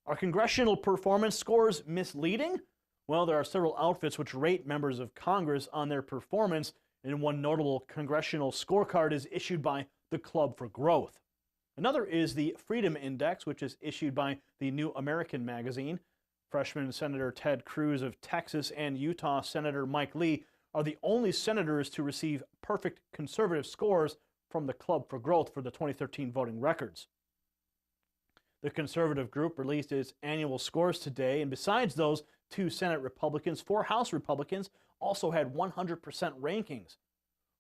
Are congressional performance scores misleading? Well, there are several outfits which rate members of Congress on their performance, and one notable congressional scorecard is issued by the Club for Growth. Another is the Freedom Index, which is issued by the New American magazine. Freshman Senator Ted Cruz of Texas and Utah Senator Mike Lee are the only senators to receive perfect conservative scores from the Club for Growth for the 2013 voting records. The conservative group released its annual scores today, and besides those two Senate Republicans, 4 House Republicans also had 100% rankings.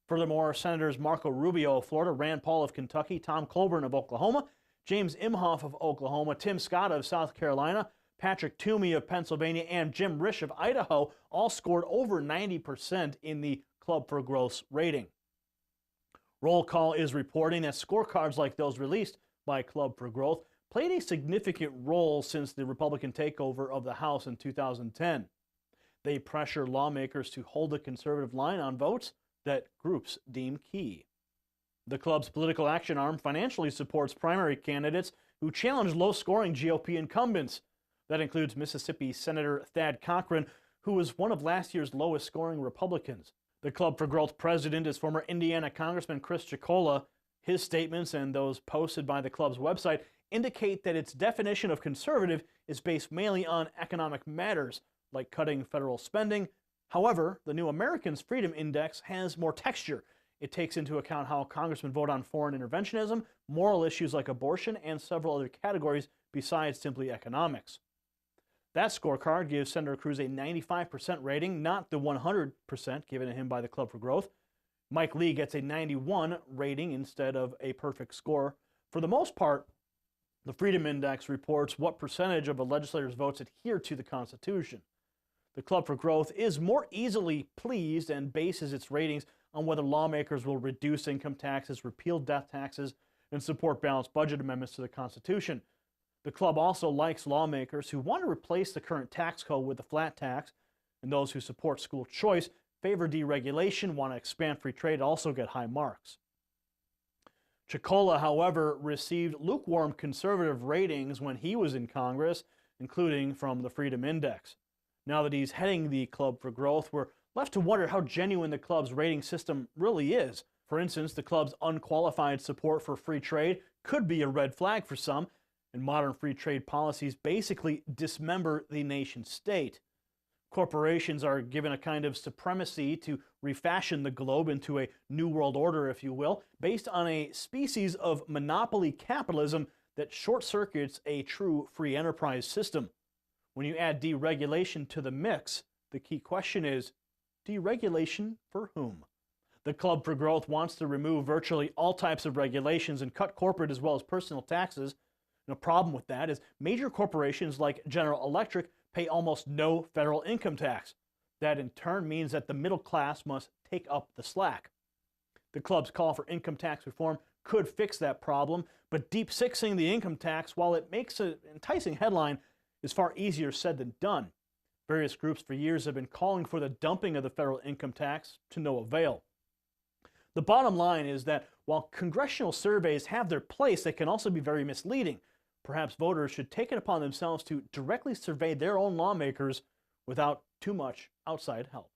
Furthermore, Senators Marco Rubio of Florida, Rand Paul of Kentucky, Tom Coburn of Oklahoma, James Imhoff of Oklahoma, Tim Scott of South Carolina, Patrick Toomey of Pennsylvania, and Jim Risch of Idaho all scored over 90% in the Club for Growth's rating. Roll Call is reporting that scorecards like those released by Club for Growth played a significant role since the Republican takeover of the House in 2010. They pressure lawmakers to hold a conservative line on votes that groups deem key. The club's political action arm financially supports primary candidates who challenge low-scoring GOP incumbents. That includes Mississippi Senator Thad Cochran, who was one of last year's lowest-scoring Republicans. The Club for Growth president is former Indiana Congressman Chris Cicciola. His statements and those posted by the club's website indicate that its definition of conservative is based mainly on economic matters, like cutting federal spending. However, the New Americans Freedom Index has more texture. It takes into account how congressmen vote on foreign interventionism, moral issues like abortion, and several other categories besides simply economics. That scorecard gives Senator Cruz a 95% rating, not the 100% given to him by the Club for Growth. Mike Lee gets a 91 rating instead of a perfect score. For the most part, the Freedom Index reports what percentage of a legislator's votes adhere to the Constitution. The Club for Growth is more easily pleased and bases its ratings on whether lawmakers will reduce income taxes, repeal death taxes, and support balanced budget amendments to the Constitution. The club also likes lawmakers who want to replace the current tax code with a flat tax, and those who support school choice, favor deregulation, want to expand free trade, also get high marks. Cicciola, however, received lukewarm conservative ratings when he was in Congress, including from the Freedom Index. Now that he's heading the Club for Growth, we're left to wonder how genuine the club's rating system really is. For instance, the club's unqualified support for free trade could be a red flag for some, and modern free trade policies basically dismember the nation state. Corporations are given a kind of supremacy to refashion the globe into a new world order, if you will, based on a species of monopoly capitalism that short-circuits a true free enterprise system. When you add deregulation to the mix, the key question is, deregulation for whom? The Club for Growth wants to remove virtually all types of regulations and cut corporate as well as personal taxes. And the problem with that is major corporations like General Electric pay almost no federal income tax. That in turn means that the middle class must take up the slack. The club's call for income tax reform could fix that problem, but deep-sixing the income tax, while it makes an enticing headline, is far easier said than done. Various groups for years have been calling for the dumping of the federal income tax to no avail. The bottom line is that while congressional surveys have their place, they can also be very misleading. Perhaps voters should take it upon themselves to directly survey their own lawmakers without too much outside help.